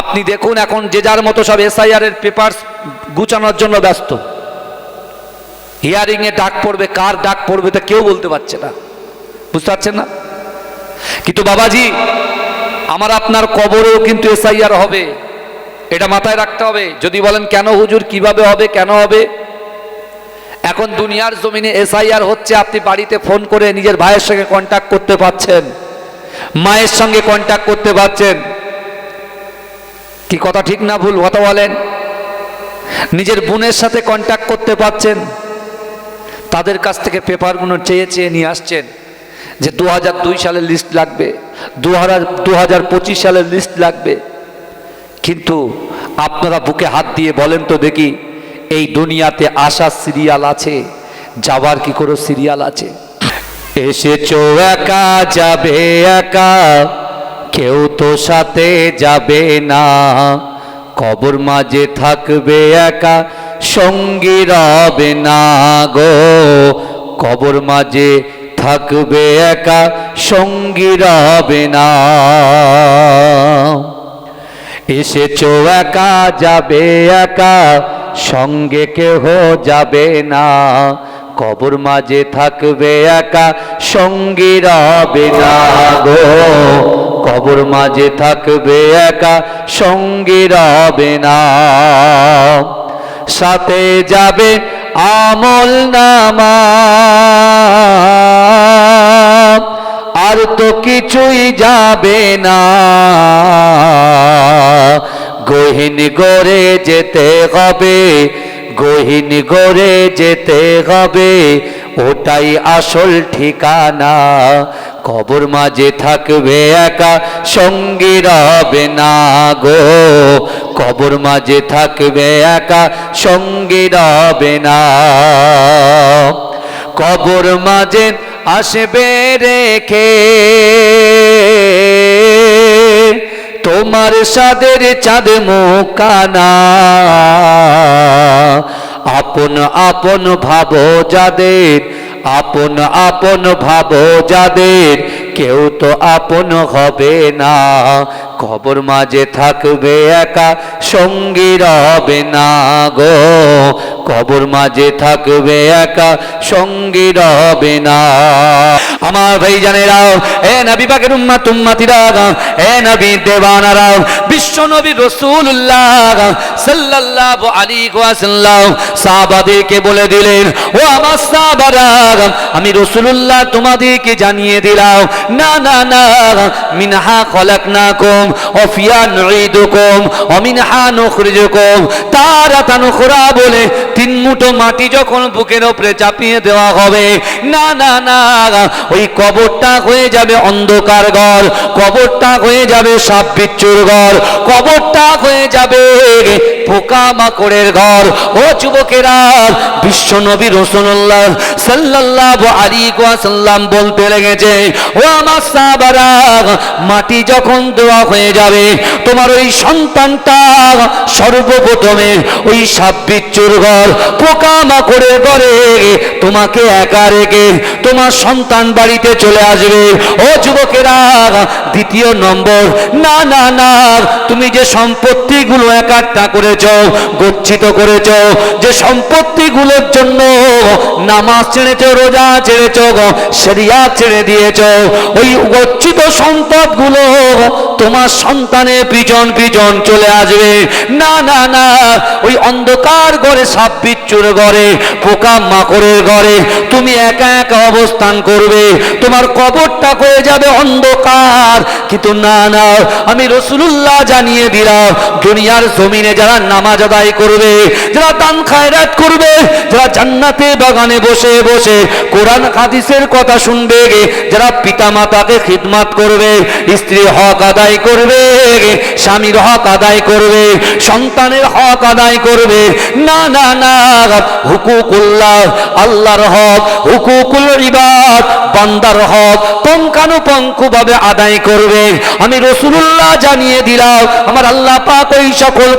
আপনি দেখুন এখন যে যার মতো সব এসআইআর এর পেপার গুছানোর জন্য ব্যস্ত। হিয়ারিং এ ডাক পড়বে, কার ডাক পড়বে তা কেউ বলতে পারছে না, বুঝতে পারছেন না? কিন্তু বাবাজি, আমার আপনার কবরেও কিন্তু এসআইআর হবে, এটা মাথায় রাখতে হবে। যদি বলেন কেন হুজুর, কিভাবে হবে, কেন হবে? এখন দুনিয়ার জমিনে এসআইআর হচ্ছে, আপনি বাড়িতে ফোন করে নিজের ভাইয়ের সঙ্গে কন্ট্যাক্ট করতে পারছেন, মায়ের সঙ্গে কন্ট্যাক্ট করতে পারছেন। কি কথা ঠিক না ভুল কথা বলেন? নিজের বোনের সাথে কন্ট্যাক্ট করতে পারছেন, তাদের কাছ থেকে পেপারগুলো চেয়ে চেয়ে নিয়ে আসছেন যে 2002 সালের লিস্ট লাগবে, 2025 সালের লিস্ট লাগবে। কিন্তু আপনারা বুকে হাত দিয়ে বলেন তো দেখি, এই দুনিয়াতে আসার সিরিয়াল আছে, যাবার কি কোনো সিরিয়াল আছে? এসেছো একা, যাবে একা, কেউ তো সাথে যাবে না। কবর মাঝে থাকবে একা, সঙ্গী রবে না গো। কবর মাঝে থাকবে একা, সঙ্গী রবে না। এসেছো একা, যাবে একা, সঙ্গে কেহ যাবে না। কবর মাঝে থাকবে একা, সঙ্গী রবে না গো। কবর মাঝে থাকবে একা, সঙ্গী রবে না। সাথে যাবে আমল নামা, আর তো কিছুই যাবে না। গহীন গড়ে যেতে হবে, গহীন গড়ে যেতে হবে, ওটাই আসল ঠিকানা। কবর মাঝে থাকবে একা, সঙ্গী রবে না গো। কবর মাঝে থাকবে একা, সঙ্গী রবে না। কবর মাঝে আসবে রেখে তোমার সাদের চাঁদ মুখানা। আপন আপন ভাবো যাদের, আপন আপন ভাবো যাদের, কেউ তো আপন হবে না। কবর মাঝে থাকবে একা, সঙ্গী রবে না গো। কবর মাঝে থাকবে একা, সঙ্গী রবে না। আমার ভাই জানেরাও, এ নবী পাকের উম্মত উম্মতিরা, এ নবী দেওয়ানারা, বিশ্ব নবী রাসূলুল্লাহ সাল্লাল্লাহু আলাইহি ওয়াসাল্লাম সাহাবাদেরকে বলে দিলেন, ও আমার সাহাবারা, আমি রাসূলুল্লাহ তোমাদেরকে জানিয়ে দিলাম, না না না, মিনহা খলাকনাকুম ওয়া ফিহা নুঈদুকুম ওয়া মিনহা নুখরিজুকুম তারাতান উখরা বলে তিন মুঠো মাটি যখন বুকের উপরে চাপিয়ে দেওয়া হবে, না না না, ওই কবরটা হয়ে যাবে অন্ধকার ঘর, কবরটা হয়ে যাবে সাপ বিচ্ছুর ঘর, কবরটা হয়ে যাবে পোকামাকড়ের ঘর। ও যুবকেরা, বিশ্ব নবী রাসূলুল্লাহ সাল্লাল্লাহু আলাইহি ওয়াসাল্লাম বলতে লেগেছে, ও আমার সাহাবারা, মাটি যখন দেওয়া হয়ে যাবে, তোমার ওই সন্তানটা সর্বপ্রথমে ওই সাপ বিচ্ছুর ঘর, পোকামাকড়ের ঘরে তোমাকে একা রেখে তোমার সন্তান বাড়িতে চলে আসবে। ও যুবকেরা, দ্বিতীয় নম্বর, না না না, তুমি যে সম্পত্তিগুলো একাট্টা করেছো, গচ্ছিত করেছো, যে সম্পত্তিগুলোর জন্য নামাজ ছেড়েছো, রোজা ছেড়েছো, শরিয়াত ছেড়ে দিয়েছো, ওই গচ্ছিত সম্পদগুলো তোমার সন্তানের পিছন পিছন চলে আসবে। না না না, ওই অন্ধকার ঘরে, সাপ বিচ্ছুর ঘরে, পোকা মাকড়ের ঘরে তুমি একা একা অবস্থান করবে, তোমার কবরটা হয়ে যাবে অন্ধকার। কিন্তু না না, আমি রাসূলুল্লাহ জানিয়ে দিলাম, দুনিয়ার জমিনে যারা নামাজ আদায় করবে, যারা দান খায়রাত করবে, যারা জান্নাতে বাগানে বসে বসে কোরআন হাদিসের কথা শুনবে, যারা পিতা মাতাকে খিদমত করবে, স্ত্রীর হক আদায় করবে, স্বামীর হক আদায় করবে, সন্তানের হক আদায় করবে, না না না, না, হুকুকুল্লাহ আল্লাহর হক, হুকুকুল ইবাদ বান্দার হক পঙ্খানুপঙ্খভাবে আদায় করবে। আমি রাসূলুল্লাহ জানিয়ে দিলাম, আমার আল্লাহ পাক ওই সকল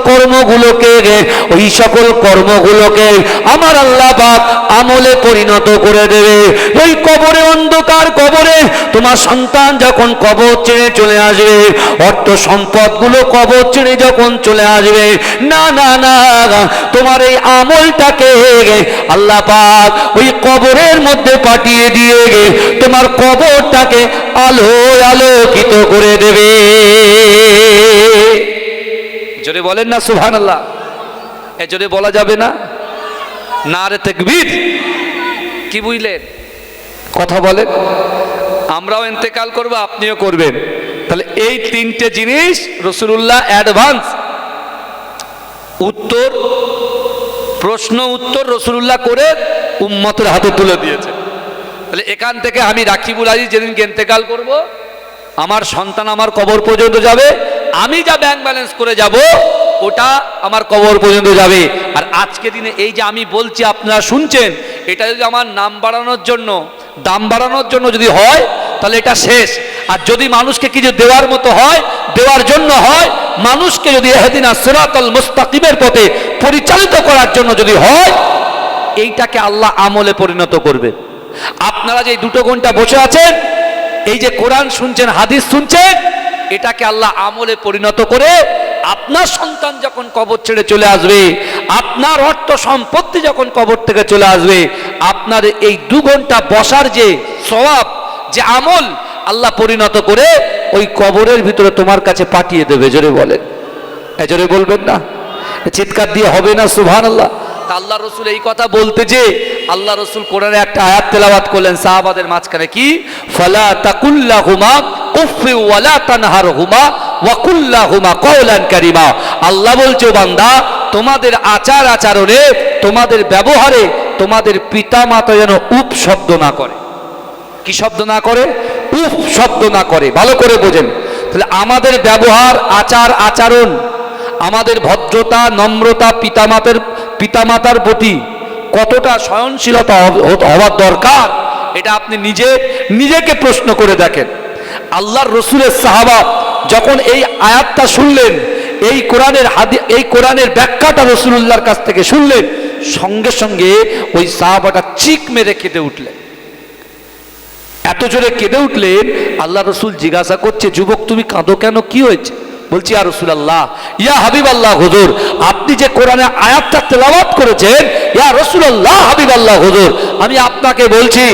কর্মগুলোকে আমার আল্লাহ পাক আমলে পরিণত করে দেবে। ওই কবরে, অন্ধকার কবরে তোমার সন্তান যখন কবর ছেড়ে চলে আসবে, অর্থ সম্পদগুলো কবর ছেড়ে যখন চলে আসবে, না না না, তোমার এই আমলটাকে আল্লাহ পাক ওই কবরের মধ্যে পাঠিয়ে দিয়ে তোমার কবরটাকে আলোকিত করে দেবে। জোরে বলেন না সুবহানাল্লাহ। এ জোরে বলা যাবে না? নারে তাকবীর। কি বুঝলেন? কথা বলেন। আমরাও ইন্তেকাল করব, আপনিও করবেন। তাহলে এই তিনটে জিনিস রাসূলুল্লাহ অ্যাডভান্স উত্তর, প্রশ্ন উত্তর রাসূলুল্লাহ করে উম্মতের হাতে তুলে দিয়েছে। তাহলে এখান থেকে আমি রাকিবুল আজিজ যেদিনকে ইন্তেকাল করব, আমার সন্তান আমার কবর পর্যন্ত যাবে, আমি যা ব্যাংক ব্যালেন্স করে যাব ওটা আমার কবর পর্যন্ত যাবে। আর আজকে দিনে এই যে আমি বলছি, আপনারা শুনছেন, এটা যদি আমার নাম বাড়ানোর জন্য, দাম বাড়ানোর জন্য যদি হয়, তাহলে এটা শেষ। আর যদি মানুষকে কিছু দেওয়ার মতো হয়, দেওয়ার জন্য হয়, মানুষকে যদি ইহদিনাস সিরাতাল মুস্তাকিমের পথে পরিচালিত করার জন্য যদি হয়, এইটাকে আল্লাহ আমলে পরিণত করবে। আপনারা যে 2 ঘন্টা বসে আছেন, এই যে কোরআন শুনছেন, হাদিস শুনছেন, এটাকে আল্লাহ আমলে পরিণত করে আপনার সন্তান যখন কবর ছেড়ে চলে আসবে, আপনার অর্থ সম্পত্তি যখন কবর থেকে চলে আসবে, আপনার এই 2 ঘন্টা বসার যে সওয়াব, যে আমল আল্লাহ পরিণত করে ওই কবরের ভিতরে তোমার কাছে পাঠিয়ে দেবে। জোরে বলেন, জোরে বলবেন না? চিৎকার দিয়ে হবে না সুবহানাল্লাহ? আল্লাহ রসুল এই কথা বলতে যে আল্লাহ রসুল কোরআনে একটা আয়াত তেলাওয়াত করলেন সাহাবাদের মাঝখানে, কি ফালা তাকুল্লাহুমা উফি ওয়ালা তানহারহুমা ওয়া কুল্লাহুমা কওলান কারীমা। আল্লাহ বলছে, বান্দা তোমাদের আচার আচরণে, তোমাদের ব্যবহারে তোমাদের পিতামাতা যেন উফ শব্দ না করে। কি শব্দ না করে? উফ শব্দ না করে। ভালো করে বোঝেন। তাহলে আমাদের ব্যবহার, আচার আচরণ, আমাদের ভদ্রতা, নম্রতা, পিতামাতার প্রতি কতটা সহনশীলতা হওয়ার দরকার, এটা আপনি নিজেকে প্রশ্ন করে দেখেন। আল্লাহর রসুলের সাহাবা যখন এই আয়াতটা শুনলেন, এই কোরআনের ব্যাখ্যাটা রাসূলুল্লাহর কাছ থেকে শুনলেন, সঙ্গে সঙ্গে ওই সাহাবাটা চিক মেরে কেঁদে উঠলেন। এত জোরে কেঁদে উঠলেন, আল্লাহ রসুল জিজ্ঞাসা করছে, যুবক তুমি কাঁদো কেন, কি হয়েছে? বলছি, ইয়া রাসূলুল্লাহ, ইয়া হাবিবাল্লাহ হুজুর, আপনি যে কোরআনের আয়াতটা তেলাওয়াত করেছেন, ইয়া রাসূলুল্লাহ হাবিবাল্লাহ হুজুর, আমি আপনাকে বলছি,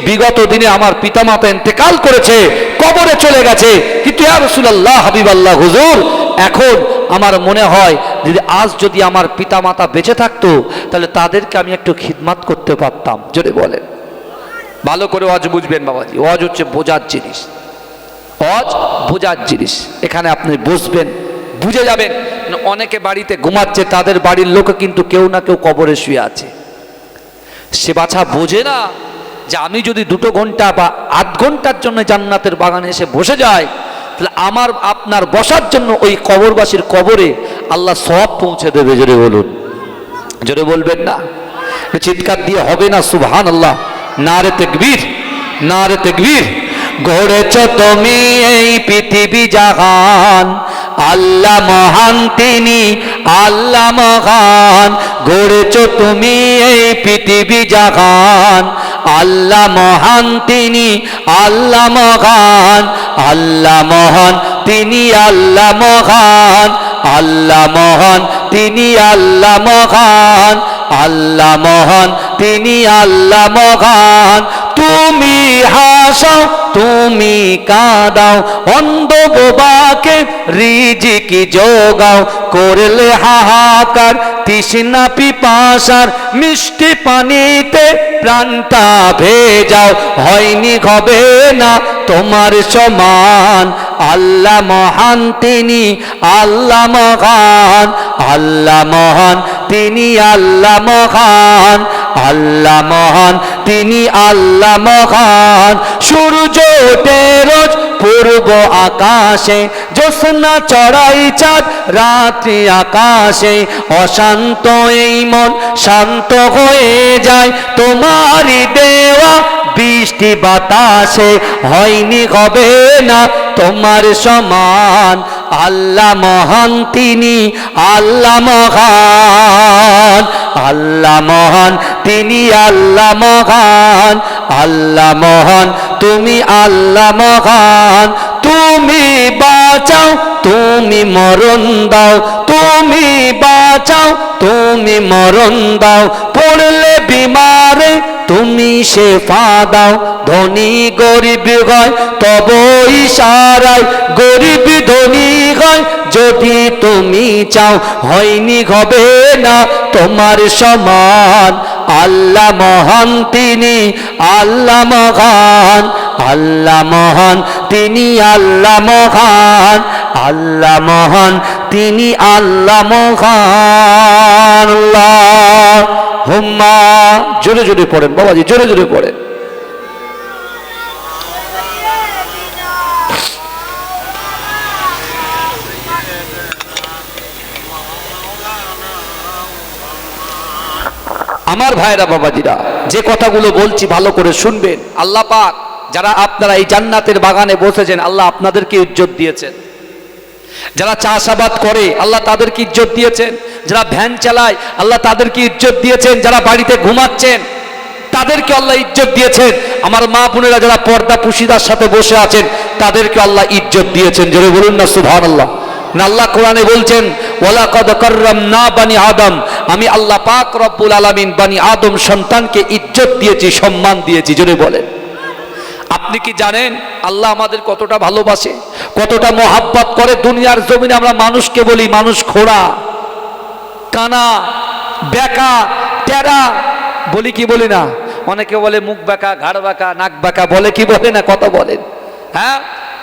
বিগত দিনে আমার পিতামাতা ইন্তেকাল করেছে, কবরে চলে গেছে, কিন্তু ইয়া রাসূলুল্লাহ হাবিবাল্লাহ হুজুর, এখন আমার মনে হয় যদি আমার পিতামাতা বেঁচে থাকতো, তাহলে তাদেরকে আমি একটু খিদমত করতে পারতাম। জোরে বলেন। ভালো করে ওয়াজ বুঝবেন বাবাজি, ওয়াজ হচ্ছে বোঝার জিনিস, ওয়াজ বোঝার জিনিস। এখানে আপনি বসবেন, বুঝে যাবেন। অনেকে বাড়িতে ঘুমাচ্ছে, তাদের বাড়ির লোক কিন্তু কেউ না কেউ কবরে শুয়ে আছে। সে বাছা বোঝে না যে আমি যদি 2 ঘন্টা বা 8 ঘন্টার জন্য জান্নাতের বাগানে এসে বসে যাই, তাহলে আমার আপনার বসার জন্য ওই কবরবাসীর কবরে আল্লাহ সওয়াব পৌঁছে দেবে। জোরে বলুন, জোরে বলবেন না? চিৎকার দিয়ে হবে না সুবহানাল্লাহ? নারে তাকবীর, নারে তাকবীর। গড়েছ তুমি এই পৃথিবী জাহান, আল্লাহ মহান তিনি, আল্লাহ মহান। গড়েছ তুমি এই পৃথিবী জাহান, আল্লাহ মহান তিনি, আল্লাহ মহান। আল্লাহ মহান তিনি, আল্লাহ মহান। আল্লাহ মহান তিনি, আল্লাহ মহান। আল্লাহ মহান তিনি, আল্লাহ মহান। তুমি হাসাও, তুমি কাঁদাও, অন্ধ বোবাকে রিজিক যোগাও। করলে হাহাকার তৃষ্ণা পিপাসার, মিষ্টি পানিতে প্রাণটা ভেজাও। হয়নি হবে না তোমার সমান, আল্লাহ মহান তিনি, আল্লাহ মহান। আল্লাহ মহান তিনি, আল্লাহ মহান। আল্লাহ মহান তিনি, আল্লাহ মহান। সূর্য ওঠে রোজ পূর্ব আকাশে জ্যোৎস্না চড়াই চাঁদ, রাত্রি আকাশে অশান্ত এই মন শান্ত হয়ে যায় তোমারই দেওয়া বৃষ্টি বাতাসে, হয়নি হবে না তোমার সমান। আল্লাহ মহান তিনি, আল্লাহ মহান, আল্লাহ মহান তিনি, আল্লাহ মহান, আল্লাহ মহান তুমি, আল্লাহ মহান। তুমি বাঁচাও, তুমি মরণ দাও, তুমি বাঁচাও, তুমি মরণ দাও, পড়লে বিমারে তুমি শেফা দাও। ধনী গরিব হয় তব ইশারায়, গরিব ধনী হয় যদি তুমি চাও, হয়নি হবে না তোমার সমান। আল্লাহ মহান তিনি, আল্লাহ মহান, আল্লাহ মহান তিনি, আল্লাহ মহান, আল্লাহ মহান তিনি, আল্লাহ মহান। আল্লাহুম্মা, জোরে জোরে পড়েন বাবাজি, জোরে জোরে পড়েন। আমার ভাইরা বাবাজিরা, যে কথাগুলো বলছি ভালো করে শুনবেন। আল্লাহ পাক যারা আপনারা এই জান্নাতের বাগানে বসেছেন, আল্লাহ আপনাদেরকে ইজ্জত দিয়েছেন। যারা চাষাবাদ করে আল্লাহ তাদেরকে ইজ্জত দিয়েছেন। যারা ভ্যান চালায় আল্লাহ তাদেরকে ইজ্জত দিয়েছেন। যারা বাড়িতে ঘুমাচ্ছেন তাদেরকে আল্লাহ ইজ্জত দিয়েছেন। আমার মা বোনেরা যারা পর্দা পুশিদার সাথে বসে আছেন তাদেরকে আল্লাহ ইজ্জত দিয়েছেন। জোরে বলুন না সুবহানাল্লাহ। না আল্লাহ কোরআনে বলছেন, ওয়ালাকাদ কাররামনা বানি আদম, আমি আল্লাহ পাক রব্বুল আলামিন বানি আদম সন্তানকে ইজ্জত দিয়েছি, সম্মান দিয়েছি। জোরে বলেন। আপনি কি জানেন আল্লাহ আমাদের কতটা ভালোবাসে, কতটা মোহাব্বত করে? দুনিয়ার জমিনে আমরা মানুষকে বলি মানুষ খোড়া, কানা, বেকা, টেরা, বলি কি বলি না? অনেকে বলে মুখ বেকা, ঘাড় বেকা, নাক বেকা, বলে কি বলে না? কথা বলেন। হ্যাঁ,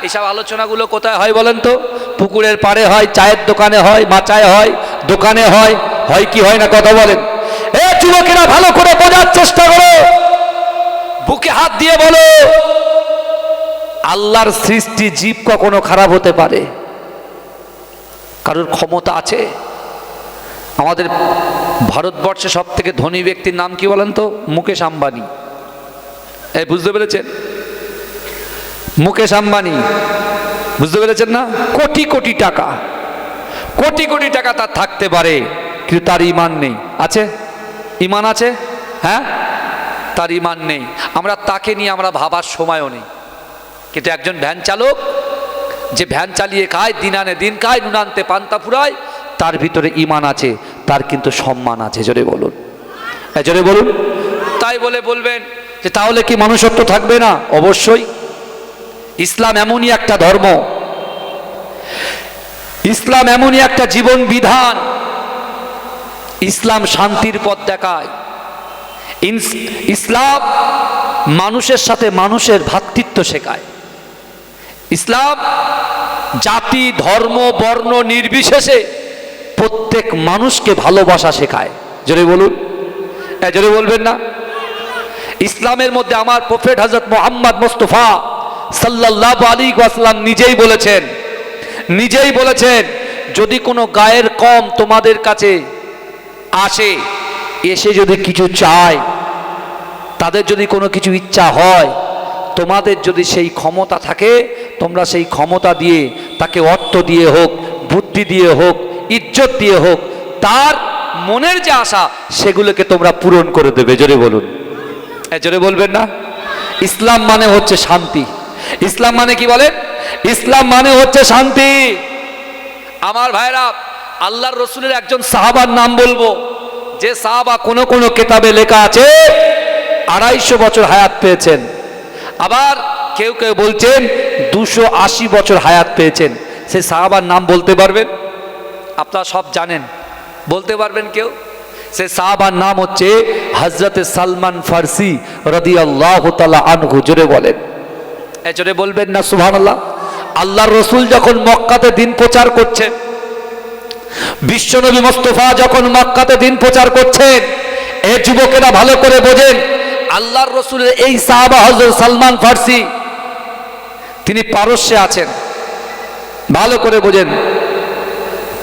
এইসব আলোচনাগুলো কোথায় হয় বলেন তো? পুকুরের পাড়ে হয়, চায়ের দোকানে হয়, মাচায় হয়, দোকানে হয়, হয় কি হয় না? কথা বলেন। এ যুবকেরা ভালো করে বোঝার চেষ্টা করো, বুকে হাত দিয়ে বলো, আল্লাহর সৃষ্টি জীব কখনো খারাপ হতে পারে? কারোর ক্ষমতা আছে? আমাদের ভারতবর্ষে সব থেকে ধনী ব্যক্তির নাম কি বলেন তো? মুকেশ আম্বানি। এই বুঝতে পেরেছেন? মুকেশ আম্বানি, বুঝতে পেরেছেন না? কোটি কোটি টাকা, কোটি কোটি টাকা তার থাকতে পারে, কিন্তু তার ইমান নেই। আছে? ইমান আছে? হ্যাঁ, তার ইমান নেই। আমরা তাকে নিয়ে আমরা ভাবার সময়ও নেই। কিন্তু একজন ভ্যান চালক যে ভ্যান চালিয়ে খায়, দিন আনে দিন খায়, নুন আনতে পান্তা ফুরায়, তার ভিতরে ইমান আছে, তার কিন্তু সম্মান আছে। জোরে বলুন, জোরে বলুন। তাই বলে বলবেন যে তাহলে কি মনুষ্যত্ব থাকবে না? অবশ্যই। ইসলাম এমনই একটা ধর্ম, ইসলাম এমনই একটা জীবন বিধান। ইসলাম শান্তির পথ দেখায়। ইসলাম মানুষের সাথে মানুষের ভ্রাতৃত্ব শেখায়। ইসলাম জাতি, ধর্ম, বর্ণ নির্বিশেষে প্রত্যেক মানুষকে ভালোবাসা শেখায়। জোরে বলুন, জোরে বলবেন না? ইসলামের মধ্যে আমার প্রফেট হযরত মুহাম্মদ মুস্তাফা সাল্লাল্লাহু আলাইহি ওয়াসাল্লাম নিজেই বলেছেন, যদি কোনো গায়ের কম তোমাদের কাছে আসে, এসে যদি কিছু চায়, তাদের যদি কোনো কিছু ইচ্ছা হয়, তোমাদের যদি সেই ক্ষমতা থাকে, তোমরা সেই ক্ষমতা দিয়ে তাকে অর্থ দিয়ে হোক, বুদ্ধি দিয়ে হোক, ইজ্জত দিয়ে হোক, তার মনের যে আশা সেগুলোকে তোমরা পূরণ করে দেবে। জোরে বলুন, জোরে বলবেন না? ইসলাম মানে হচ্ছে শান্তি। ইসলাম মানে কি বলেন? ইসলাম মানে হচ্ছে শান্তি। আমার ভাইরা, আল্লাহর রসুলের একজন সাহাবার নাম বলবো, যে সাহাবা কোন কোন কিতাবে লেখা আছে 250 বছর হায়াত পেয়েছেন, আবার কেউ কেউ বলছেন 280 বছর হায়াত পেয়েছেন। সেই সাহাবার নাম বলতে পারবেন? আপনারা সব জানেন, বলতে পারবেন কেউ? সেই সাহাবার নাম হচ্ছে হযরত সালমান ফারসি রাদিয়াল্লাহু তাআলা আনহু। জোরে বলেন, জোরে বলবেন না সুবহানাল্লাহ। আল্লাহর রসুল যখন মক্কাতে দিন প্রচার করছেন, বিশ্বনবী মুস্তাফা যখন মক্কাতে দিন প্রচার করছেন, এই যুবকেরা ভালো করে বোঝেন, আল্লাহর রসুলের এই সাহাবা হযরত সালমান ফারসি তিনি পারস্যে আছেন, ভালো করে বোঝেন,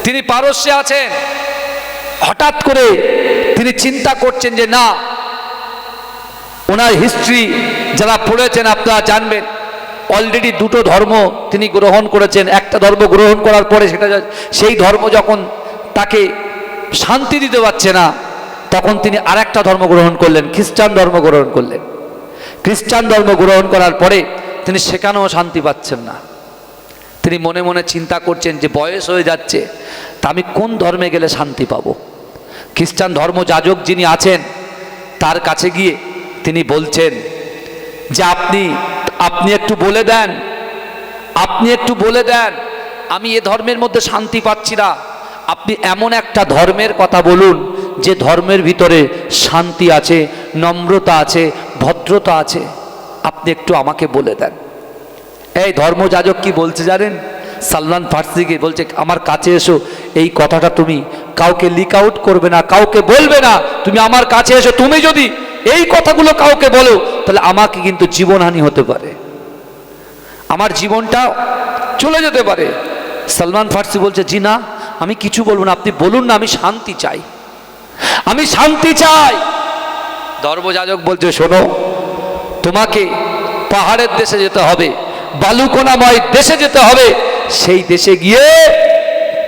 তিনি পারস্যে আছেন। হঠাৎ করে তিনি চিন্তা করছেন যে না, ওনার হিস্ট্রি যারা পড়েছেন আপনারা জানবেন, অলরেডি দুটো ধর্ম তিনি গ্রহণ করেছেন। একটা ধর্ম গ্রহণ করার পরে সেই ধর্ম যখন তাকে শান্তি দিতে পারছে না, তখন তিনি আরেকটা ধর্ম গ্রহণ করলেন, খ্রিস্টান ধর্ম গ্রহণ করলেন। খ্রিস্টান ধর্ম গ্রহণ করার পরে তিনি সেখানেও শান্তি পাচ্ছেন না। তিনি মনে মনে চিন্তা করছেন যে বয়স হয়ে যাচ্ছে, তা আমি কোন ধর্মে গেলে শান্তি পাবো। খ্রিস্টান ধর্ম যাজক যিনি আছেন তার কাছে গিয়ে তিনি বলছেন যে আপনি একটু বলে দেন, আপনি একটু বলে দেন, আমি এ ধর্মের মধ্যে শান্তি পাচ্ছি না। আপনি এমন একটা ধর্মের কথা বলুন যে ধর্মের ভিতরে শান্তি আছে, নম্রতা আছে, ভদ্রতা আছে, আপনি একটু আমাকে বলে দেন। এই ধর্মযাজক কি বলছে জানেন? সালমান ফার্সিকে বলছে, আমার কাছে এসো, এই কথাটা তুমি কাউকে লিক আউট করবে না, কাউকে বলবে না, তুমি আমার কাছে এসো। তুমি যদি এই কথাগুলো কাউকে বলো তাহলে আমাকে কিন্তু জীবনহানি হতে পারে, আমার জীবনটা চলে যেতে পারে। সালমান ফার্সি বলছে, জি না, আমি কিছু বলবো না, আপনি বলুন না, আমি শান্তি চাই, আমি শান্তি চাই। ধর্মযাজক বলছে, শোনো, তোমাকে পাহাড়ের দেশে যেতে হবে, বালুকণাময় দেশে যেতে হবে। সেই দেশে গিয়ে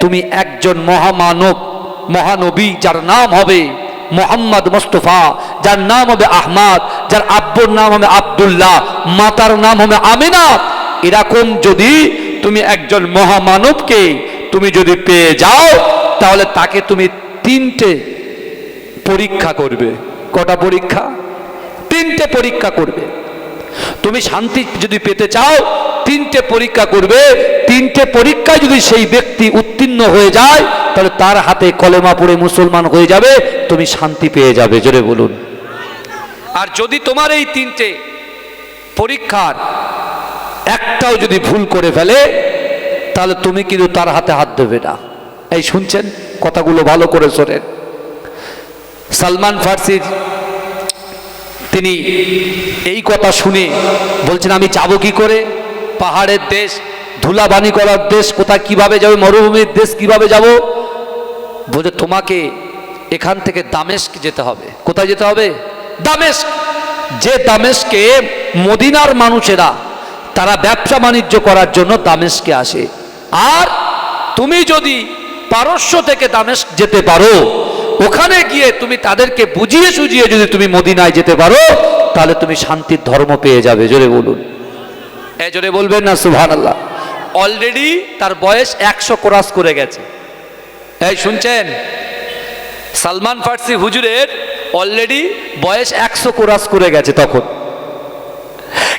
তুমি একজন মহামানব, মহানবী, যার নাম হবে মোহাম্মদ মুস্তাফা, যার নাম হবে আহমদ, যার আব্বুর নাম হবে আব্দুল্লাহ, মাতার নাম হবে আমিনা, এরকম যদি তুমি একজন মহামানবকে তুমি যদি পেয়ে যাও, তাহলে তাকে তুমি 3টে পরীক্ষা করবে। কটা পরীক্ষা? 3টে পরীক্ষা করবে। তুমি শান্তি যদি পেতে চাও 3টে পরীক্ষা করবে। 3টে পরীক্ষায় যদি সেই ব্যক্তি উত্তীর্ণ হয়ে যায়, তাহলে তার হাতে কলেমা পড়ে মুসলমান হয়ে যাবে, তুমি শান্তি পেয়ে যাবে। জোরে বলুন। আর যদি তোমার এই 3টে পরীক্ষার একটাও যদি ভুল করে ফেলে, তাহলে তুমি কিন্তু তার হাতে হাত দেবে না। এই শুনছেন কথাগুলো, ভালো করে শোনেন। সালমান ফার্সি তিনি এই কথা শুনে বলছেন, আমি যাব কি করে? পাহাড়ের দেশ, ধুলাবানি করার দেশ, কোথায় কিভাবে যাবে? মরুভূমির দেশ কিভাবে যাব? বলছে, তোমাকে এখান থেকে দামেস্ক যেতে হবে। কোথায় যেতে হবে? দামেস্ক। যে দামেস্কে মদিনার মানুষেরা তারা ব্যবসা বাণিজ্য করার জন্য দামেস্কে আসে। আর তুমি যদি পারস্য থেকে দামেস্ক যেতে পারো, ওখানে গিয়ে তুমি তাদেরকে বুঝিয়ে সুঝিয়ে যদি তুমি মদিনায় যেতে পারো, তাহলে তুমি শান্তির ধর্ম পেয়ে যাবে। জোরে বলুন। জোরে বলবেন না সুবহানাল্লাহ। অলরেডি তার বয়স 100 ক্রস করে গেছে। এই শুনছেন, সালমান ফার্সি হুজুরের অলরেডি বয়স 100 ক্রস করে গেছে তখন।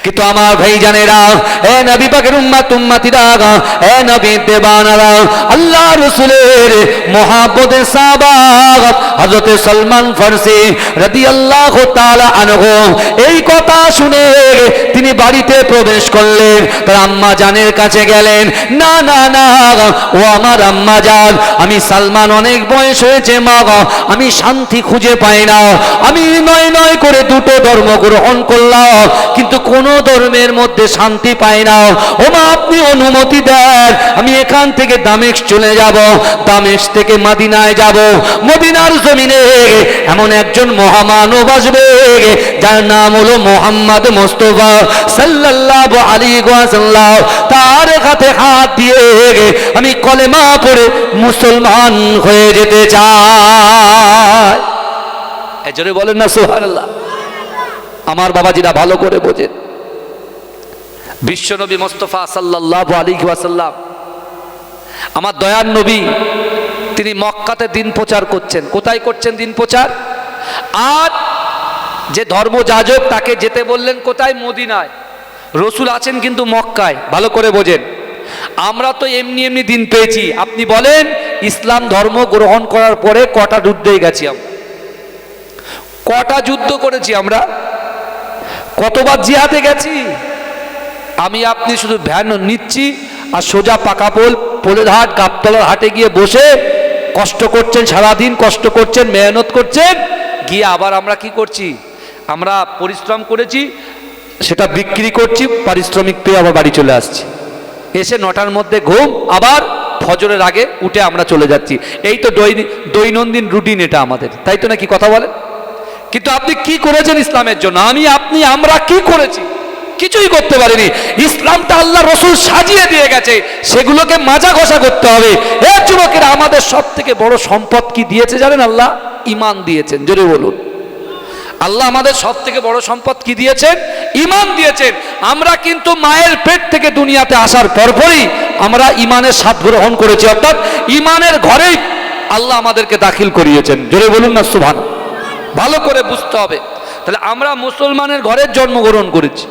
কিন্তু আমার ভাই জানেরা, এ নবী পাকের উম্মত উম্মতিরা, এ নবী দেবানারা, আল্লাহ রাসূলের মুহাব্বতে সাহাবা হযরত সালমান ফার্সি রাদিয়াল্লাহু তাআলা আনহু এই কথা শুনে তিনি বাড়িতে প্রবেশ করলেন। তার আম্মা জানের কাছে গেলেন, না না না, ও আমার আম্মা জান, আমি সালমান অনেক বয়স হয়েছে মা, আমি শান্তি খুঁজে পাই না, আমি নয় করে 2টো ধর্ম গ্রহণ করলাম, কিন্তু কোন ধর্মের মধ্যে শান্তি পাই না। ও মা, আপনি অনুমতি দেন, আমি এখান থেকে দামেস্ক চলে যাব, দামেস্ক থেকে মদিনায় যাব। মদিনার জমিনে এমন একজন মহামানব আসবে যার নাম হলো মোহাম্মদ মুস্তাফা সাল্লাল্লাহু আলাইহি ওয়াসাল্লাম। তার হাতে হাত দিয়ে আমি কলেমা পড়ে মুসলমান হয়ে যেতে চাই। এজন্য বলেন না সুবহানাল্লাহ। আমার বাবাজিরা ভালো করে বোঝেন, বিশ্বনবী মুস্তাফা সাল্লাল্লাহু আলাইহি ওয়াসাল্লাম, আমার দয়ার নবী, তিনি মক্কাতে দিন প্রচার করছেন। কোথায় করছেন দিন প্রচার? আর যে ধর্মযাজক তাকে যেতে বললেন কোথায়? মদিনায়। রসুল আছেন কিন্তু মক্কায়। ভালো করে বোঝেন। আমরা তো এমনি এমনি দিন পেয়েছি। আপনি বলেন, ইসলাম ধর্ম গ্রহণ করার পরে কটা যুদ্ধে গেছি আমরা? কটা যুদ্ধ করেছি আমরা? কতবার জিহাদে গেছি? আমি আপনি শুধু ভ্যান নিচ্ছি আর সোজা পাকাপোল পোলের হাট গাবতলার হাটে গিয়ে বসে কষ্ট করছেন, সারাদিন কষ্ট করছেন, মেহনত করছেন, গিয়ে আবার আমরা কি করছি? আমরা পরিশ্রম করেছি, সেটা বিক্রি করছি, পারিশ্রমিক পেয়ে আবার বাড়ি চলে আসছি, এসে 9টার মধ্যে ঘুম, আবার ফজরের আগে উঠে আমরা চলে যাচ্ছি। এই তো দৈনন্দিন রুটিন এটা আমাদের, তাই তো নাকি কথা বলেন? কিন্তু আপনি কি করেছেন ইসলামের জন্য? আমরা কি করেছি? কিছুই করতে পারিনি। ইসলামটা আল্লাহ রসুল সাজিয়ে দিয়ে গেছে, সেগুলোকে মাজা ঘষা করতে হবে। এর যুবকেরা, আমাদের সব থেকে বড় সম্পদ কি দিয়েছে জানেন? আল্লাহ ঈমান দিয়েছেন। জোরে বলুন। আল্লাহ আমাদের সব থেকে বড় সম্পদ কি দিয়েছেন? ঈমান দিয়েছেন। আমরা কিন্তু মায়ের পেট থেকে দুনিয়াতে আসার পরপরই আমরা ঈমানের স্বাদ গ্রহণ করেছি, অর্থাৎ ঈমানের ঘরেই আল্লাহ আমাদেরকে দাখিল করিয়েছেন। জোরে বলুন না সুবহান। ভালো করে বুঝতে হবে। তাহলে আমরা মুসলমানের ঘরে জন্মগ্রহণ করেছি,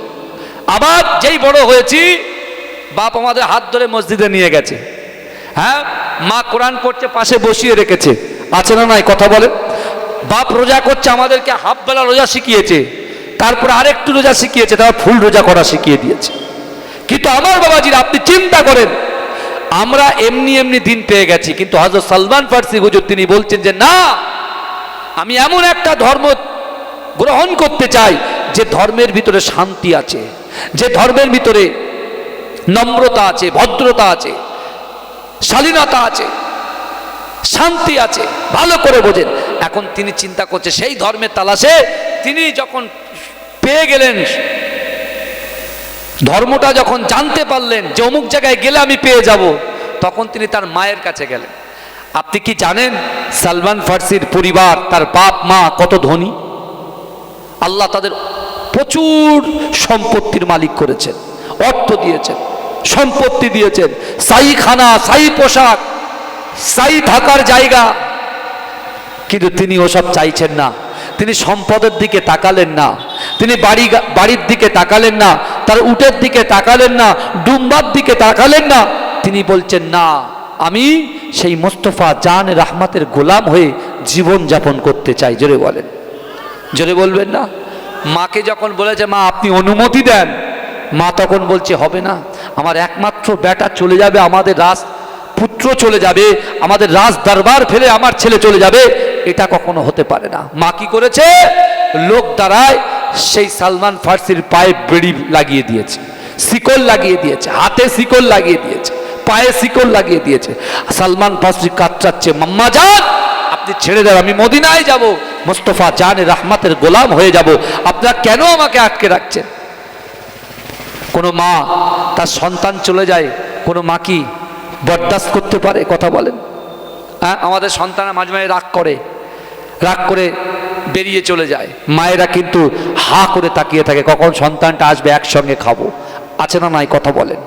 আবার যেই বড় হয়েছি বাপ আমাদের হাত ধরে মসজিদে নিয়ে গেছে, হ্যাঁ, মা কোরআন পড়ছে পাশে বসিয়ে রেখেছে, আছে না নাই কথা বলে? বাপ রোজা করছে, আমাদেরকে হাফ বেলা রোজা শিখিয়েছে, তারপর আরেকটু রোজা শিখিয়েছে, তারপর ফুল রোজা করা শিখিয়ে দিয়েছে। কিন্তু আমার বাবাজিরা, আপনি চিন্তা করেন, আমরা এমনি এমনি দিন পেয়ে গেছি, কিন্তু হযরত সালমান ফার্সি হুজুর তিনি বলছেন যে না, আমি এমন একটা ধর্ম গ্রহণ করতে চাই যে ধর্মের ভিতরে শান্তি আছে, যে ধর্মের ভিতরে নম্রতা আছে, ভদ্রতা আছে, শালীনতা আছে, শান্তি আছে। ভালো করে বোঝেন। এখন তিনি চিন্তা করছে, সেই ধর্মের তালাশে তিনি যখন পেয়ে গেলেন, ধর্মটা যখন জানতে পারলেন যে অমুক জায়গায় গেলে আমি পেয়ে যাব, তখন তিনি তার মায়ের কাছে গেলেন। আপনি কি জানেন সালমান ফার্সির পরিবার, তার বাপ মা কত ধনী? আল্লাহ তাদের প্রচুর সম্পত্তির মালিক করেছেন, অর্থ দিয়েছেন, সম্পত্তি দিয়েছেন, শাহী খানা, শাহী পোশাক, শাহী থাকার জায়গা। কিন্তু তিনি ওসব চাইছেন না। তিনি সম্পদের দিকে তাকালেন না, তিনি বাড়ির দিকে তাকালেন না, তার উটের দিকে তাকালেন না, ডুম্বার দিকে তাকালেন না। তিনি বলছেন না, আমি সেই মোস্তফা জান রাহমাতের গোলাম হয়ে জীবন যাপন করতে চাই। জোরে বলেন, জোরে বলবেন না? মাকে যখন বলেছে মা আপনি অনুমতি দেন, মা তখন বলছে হবে না, আমার একমাত্র বেটা চলে যাবে, আমাদের পুত্র চলে যাবে, আমাদের রাজ দরবার ফেলে আমার ছেলে চলে যাবে, এটা কখনো হতে পারে না। মা কি করেছে? লোক দ্বারায় সেই সালমান ফার্সির পায়ে বেড়ি লাগিয়ে দিয়েছে, শিকল লাগিয়ে দিয়েছে, হাতে শিকল লাগিয়ে দিয়েছে, পায়ে শিকল লাগিয়ে দিয়েছে। সালমান ফার্সি কাতরাচ্ছে, মাম্মা জান আপনি ছেড়ে দেন, আমি মদিনায় যাব, মোস্তফা জান রাহমাতের গোলাম হয়ে যাব, আপনারা কেন আমাকে আটকে রাখছেন? কোনো মা তার সন্তান চলে যায়, কোনো মা কি বরদাস্ত করতে পারে? কথা বলেন। হ্যাঁ, আমাদের সন্তানরা মাঝে মাঝে রাগ করে বেরিয়ে চলে যায়, মায়েরা কিন্তু হা করে তাকিয়ে থাকে কখন সন্তানটা আসবে, একসঙ্গে খাবো, আছে না নাই কথা বলেন।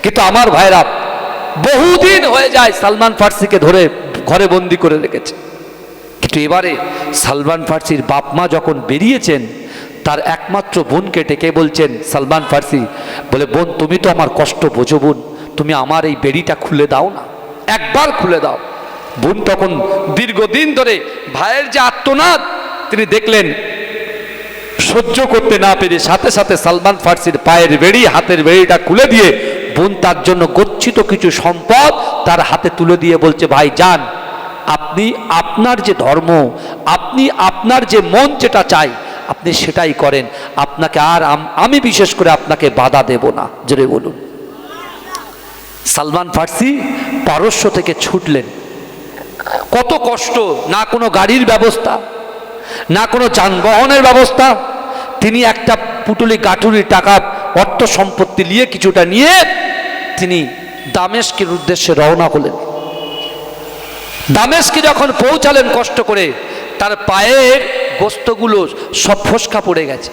কিন্তু আমার ভাইরা, বহুদিন হয়ে যায় সালমান ফার্সিকে ধরে ঘরে বন্দি করে রেখেছে। কিন্তু এবারে সালমান ফার্সির বাপ মা যখন বেরিয়েছেন, তার একমাত্র বোনকে ডেকে বলছেন সালমান ফার্সি, বলে বোন তুমি তো আমার কষ্ট বোঝো, বোন তুমি আমার এই বেড়িটা খুলে দাও না, একবার খুলে দাও। বোন তখন দীর্ঘদিন ধরে ভাইয়ের যে আর্তনাদ তিনি দেখলেন, সহ্য করতে না পেরে সাথে সাথে সালমান ফার্সির পায়ের বেড়ি, হাতের বেড়িটা খুলে দিয়ে বোন তার জন্য গচ্ছিত কিছু সম্পদ তার হাতে তুলে দিয়ে বলছে, ভাই যান, আপনি আপনার যে ধর্ম, আপনি আপনার যে মন যেটা চাই আপনি সেটাই করেন, আপনাকে আর আমি বিশেষ করে আপনাকে বাধা দেব না। জোরে বলুন। সালমান ফার্সি পারস্য থেকে ছুটলেন, কত কষ্ট, না কোনো গাড়ির ব্যবস্থা, না কোনো যানবাহনের ব্যবস্থা। তিনি একটা পুটুলি গাঠুরি টাকা অর্থ সম্পত্তি নিয়ে, কিছুটা নিয়ে তিনি দামেস্কের উদ্দেশ্যে রওনা হলেন। দামেস্কে যখন পৌঁছালেন কষ্ট করে, তার পায়ের গোস্তগুলো সব ফসকা পড়ে গেছে,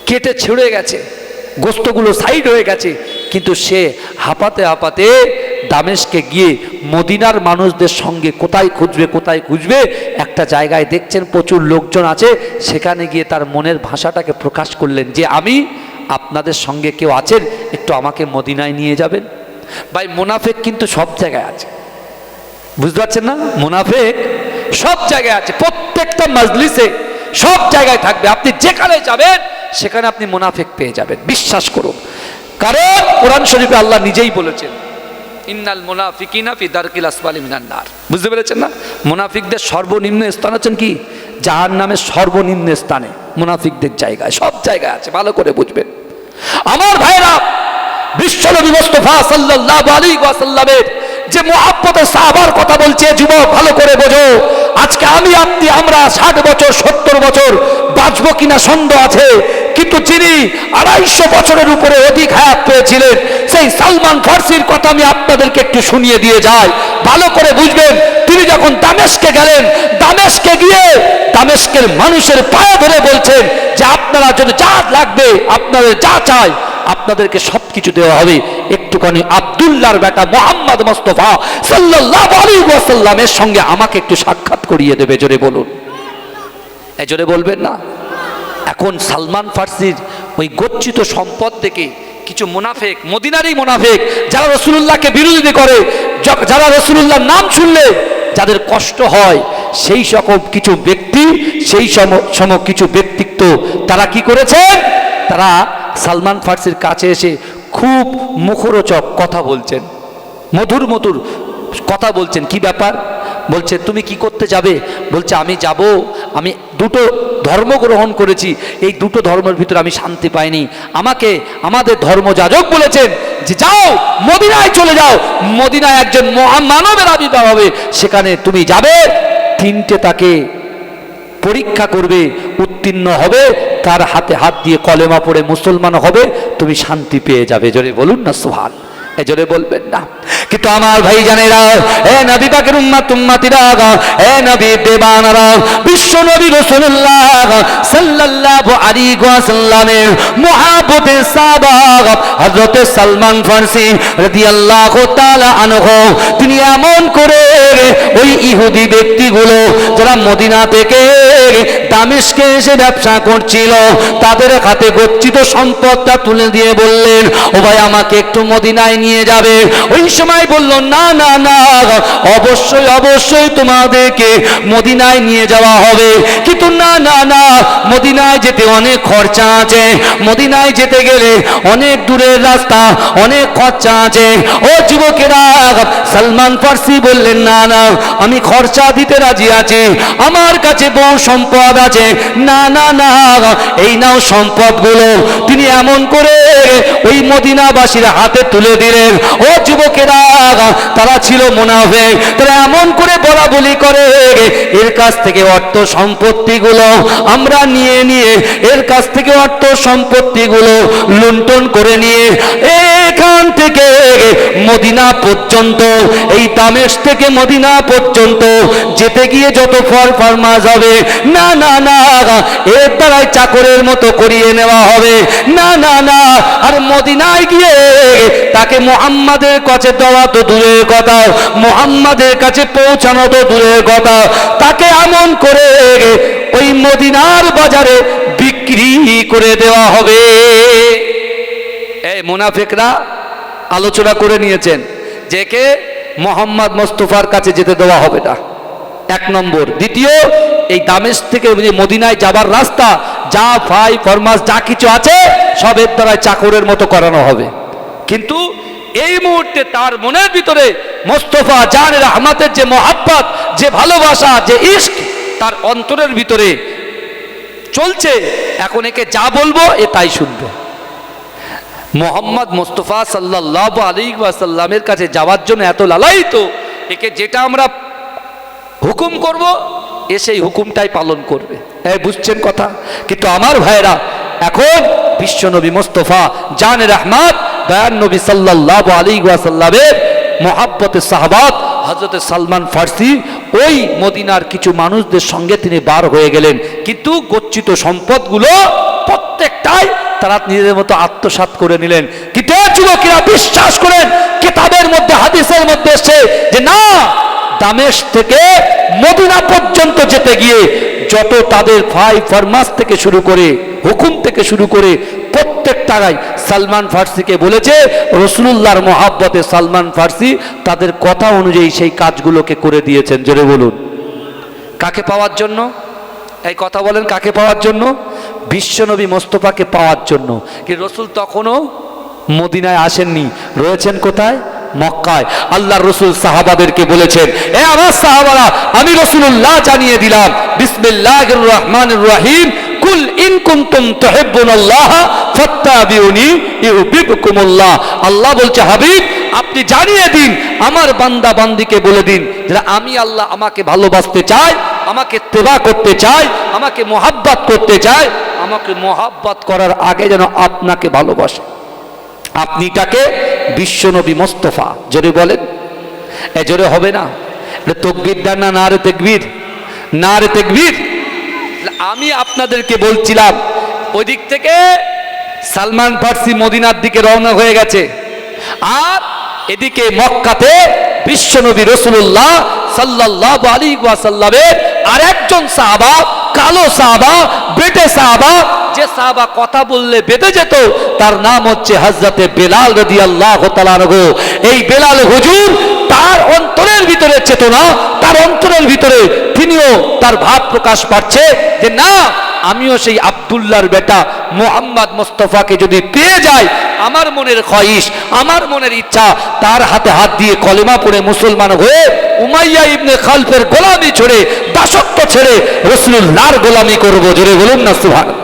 কেটে ছিঁড়ে গেছে, গোস্তগুলো সাইড হয়ে গেছে। কিন্তু সে হাঁপাতে হাঁপাতে দামেস্কে গিয়ে মদিনার মানুষদের সঙ্গে কোথায় খুঁজবে, একটা জায়গায় দেখছেন প্রচুর লোকজন আছে, সেখানে গিয়ে তার মনের ভাষাটাকে প্রকাশ করলেন যে আমি আপনাদের সঙ্গে কেউ আছেন, একটু আমাকে মদিনায় নিয়ে যাবেন। ভাই মুনাফেক কিন্তু সব জায়গায় আছে, বুঝতে পারছেন না? মুনাফেক সব জায়গায় আছে, প্রত্যেকটা মজলিসে সব জায়গায় থাকবে। আপনি যেখানে যাবেন সেখানে আপনি মুনাফেক পেয়ে যাবেন, বিশ্বাস করুন। কারণ কোরআন শরীফে আল্লাহ নিজেই বলেছেন, ইন্নাল মুনাফিকিনা ফি দারকিল আসফালি মিনান নার। বুঝতে পেরেছেন না? মুনাফিকদের সর্বনিম্ন স্থান হচ্ছেন কি? জাহান্নামের সর্বনিম্ন স্থানে মুনাফিকদের জায়গায়, সব জায়গায় আছে, ভালো করে বুঝবেন আমার ভাইরা। বিশ্বনবী মুস্তাফা সাল্লাল্লাহু আলাইহি ওয়াসাল্লামের যে মুহাব্বতের সাহাবার কথা বলছে, যুবক ভালো করে বোঝো। আজকে আমি আপনি আমরা 60 বছর 70 বছর বাঁচবো কিনা সন্দেহ আছে, কিন্তু যিনি 250 বছরের উপরে অধিক হায়াত পেয়েছিলেন সেই সালমান ফার্সির কথা আমি আপনাদেরকে একটু শুনিয়ে দিয়ে যাই, ভালো করে বুঝবেন। তিনি যখন দামেস্কে গেলেন, দামেস্কে গিয়ে দামেস্কের মানুষের পায়ে ধরে বলছেন যে আপনারা যদি যা লাগবে, আপনাদের যা চাই আপনাদেরকে সবকিছু দেওয়া হবে। একটুখানি আব্দুল্লাহর বেটা মুহাম্মদ মুস্তাফা সাল্লাল্লাহু আলাইহি ওয়াসাল্লামের সঙ্গে আমাকে একটু সাক্ষাৎ করিয়ে দেবে, জোরে বলুন। এই জোরে বলবেন না? এখন সালমান ফার্সির ওই গচ্ছিত সম্পদ থেকে কিছু মুনাফিক, মদিনারই মুনাফিক, যারা রাসূলুল্লাহকে বিরোধিতা করে, যারা রাসূলুল্লাহর নাম শুনলে যাদের কষ্ট হয়, সেই সকল কিছু ব্যক্তি, সেই সম কিছু ব্যক্তিত্ব তারা কি করেছেন? তারা সালমান ফার্সির কাছে এসে খুব মুখরোচক কথা বলছেন, মধুর মধুর কথা বলছেন। কি ব্যাপার? বলছে তুমি কি করতে যাবে? বলছে আমি যাব, আমি দুটো ধর্ম গ্রহণ করেছি, এই দুটো ধর্মের ভিতরে আমি শান্তি পাইনি। আমাকে আমাদের ধর্মযাজক বলেছেন যে যাও মদিনায় চলে যাও, মদিনায় একজন মানবের আবির্ভাব হবে, সেখানে তুমি যাবে, 3টে তাকে পরীক্ষা করবে, উত্তীর্ণ হবে, তার হাতে হাত দিয়ে কলেমা পড়ে মুসলমান হবে, তুমি শান্তি পেয়ে যাবে। জোরে বলুন না সুবহান। এই জোরে বলবেন না? কিন্তু আমার ভাই জানেরা, এ নবী পাকের উম্মত উম্মতিরা, এ নবী দেবানারা, বিশ্ব নবী রাসূলুল্লাহ সাল্লাল্লাহু আলাইহি ওয়াসাল্লামের মুহাব্বতের সাহাবা হযরত সালমান ফার্সি রাদিয়াল্লাহু তাআলা আনহু, তিনি এমন করে ওই ইহুদি ব্যক্তিগুলো যারা মদিনা থেকে দামেস্কে এসে ব্যবসা করছিল, তাদের হাতে গচ্ছিত সম্পদটা তুলে দিয়ে বললেন, ও ভাই আমাকে একটু মদিনায় নিয়ে যাবে। ওই সময় বলল না না না, অবশ্যই অবশ্যই তোমাদেরকে মদিনায় নিয়ে যাওয়া হবে, কিন্তু না না না, মদিনায় যেতে অনেক খরচা আছে, মদিনায় যেতে গেলে অনেক দূরের রাস্তা, অনেক খরচা আছে। ও যুবকেরা, সালমান ফার্সি বললেন না না, আমি খরচা দিতে রাজি আছি, আমার কাছে বহু সম্পদ আছে, না না না, এই নাও সম্পদগুলো। তিনি এমন করে ওই মদিনাবাসীর হাতে তুলে দিলেন। ও যুবকেরা, তারা ছিল মুনাফিক, তারা এমন করে বলা বলি করে, এর কাছ থেকে অর্থ সম্পত্তিগুলো আমরা নিয়ে নিয়ে, এর কাছ থেকে অর্থ সম্পত্তিগুলো লুণ্ঠন করে নিয়ে এখান থেকে মদিনা পর্যন্ত, এই দামেস্ক থেকে মদিনা পর্যন্ত যেতে গিয়ে যত ফরমাস হবে, না না না, এর দ্বারাই চাকরের মতো করিয়ে নেওয়া হবে, না না না। আর মদিনায় গিয়ে তাকে মুহাম্মাদের কাছে দেওয়া তো দূরের কথা, মুহাম্মাদের কাছে পৌঁছানো তো দূরের কথা, তাকে এমন করে ওই মদিনার বাজারে বিক্রি করে দেওয়া হবে। এই মুনাফিকরা আলোচনা করে নিয়েছেন যে কে মোহাম্মদ মুস্তাফার কাছে যেতে দেওয়া হবে না, 1 নম্বর। দ্বিতীয়, এই দামেস্ক থেকে মদিনায় যাবার রাস্তা, যা ফাই ফরমাস যা কিছু আছে সবের দ্বারা চাকরের মতো করানো হবে। কিন্তু এই মুহূর্তে তার মনের ভিতরে মুস্তাফা জান রহমতের যে মোহাব্বত, যে ভালোবাসা, যে ইশক তার অন্তরের ভিতরে চলছে, এখন একে যা বলবো এ তাই শুনবে। মোহাম্মদ মুস্তাফা সাল্লাল্লাহু আলাইহি ওয়াসাল্লামের কাছে যাওয়ার জন্য এত লালায়িত, একে যেটা আমরা হুকুম করব এ সেই হুকুমটাই পালন করবে। হ্যাঁ, বুঝছেন কথা? কিন্তু আমার ভাইরা, এখন বিশ্বনবী মুস্তাফা জানে রহমত দয়ান নবী সাল্লাল্লাহু আলাইহি ওয়াসাল্লামের মুহাব্বতের সাহাবাত হযরত সালমান ফার্সি ওই মদিনার কিছু মানুষদের সঙ্গে তিনি বার হয়ে গেলেন, কিন্তু গচ্ছিত সম্পদগুলো প্রত্যেকটাই তারা নিজেদের মতো আত্মসাৎ করে নিলেন। কিন্তু যুবকেরা বিশ্বাস করেন, কিতাবের মধ্যে হাদিসের মধ্যে এসেছে যে না, দামেস্ক থেকে মদিনা পর্যন্ত যেতে গিয়ে যত তাদের ফাই ফরমাস থেকে শুরু করে, হুকুম থেকে শুরু করে প্রত্যেকটাই সালমান ফার্সিকে বলেছে। রাসূলুল্লাহর মহব্বতে সালমান ফার্সি তাদের কথা অনুযায়ী সেই কাজগুলোকে করে দিয়েছেন। জোরে বলুন, কাকে পাওয়ার জন্য? এই কথা বলেন, কাকে পাওয়ার জন্য? বিশ্বনবী মুস্তাফাকে পাওয়ার জন্য। কি রাসূল তখনও মদিনায় আসেননি, রয়েছেন কোথায়? মক্কায় আল্লাহর রাসূল সাহাবাদেরকে বলেছেন, এ আমার সাহাবারা, আমি রাসূলুল্লাহ জানিয়ে দিলাম, বিসমিল্লাহির রহমানির রহিম, কুল ইন কুনতুম তুহিব্বুনাল্লাহ ফাত্তাবিউনি ইউহিব্বুকুমুল্লাহ। আল্লাহ বলছে, হাবিব আপনি জানিয়ে দিন, আমার বান্দা বান্দিকে বলে দিন, যারা আমি আল্লাহ আমাকে ভালোবাসতে চাই, আমাকে ইত্তেবা করতে চাই, আমাকে মোহাব্বত করতে চাই, আমাকে মোহাব্বত করার আগে যেন আপনাকে ভালোবাসে। আপনি তাকে বিশ্বনবী মোস্তফা, জোরে বলেন, এ জোরে হবে না, এটা তাকবীর দেন না, নারে তাকবীর, নারে তাকবীর। আমি আপনাদেরকে বলছিলাম, ওই দিক থেকে সালমান ফার্সি মদিনার দিকে রওনা হয়ে গেছে, আর এদিকে মক্কাতে বিশ্বনবী রাসূলুল্লাহ সাল্লাল্লাহু আলাইহি ওয়াসাল্লামের আরেকজন সাহাবা, কালো সাহাবা, বেটে সাহাবা, যে সাহাবা কথা বললে বেঁধে যেত, তার নাম হচ্ছে হযরতে বেলাল রাদিয়াল্লাহু তাআলা আনহু। এই বেলাল হুজুর, তার অন্তরের ভিতরে চেতনা, তার অন্তরের ভিতরে তিনিও তার ভাব প্রকাশ পাচ্ছে যে না, আমিও সেই আব্দুল্লাহর বেটা মুহাম্মদ মুস্তাফাকে যদি পেয়ে যাই, আমার মনের খয়েশ, আমার মনের ইচ্ছা, তার হাতে হাত দিয়ে কলেমা পড়ে মুসলমান হয়ে উমাইয়া ইবনে খালফের গোলামি ছেড়ে, দাসত্ব ছেড়ে রাসূলুল্লাহর গোলামি করব। জোরে বলুন না সুবহানাল্লাহ।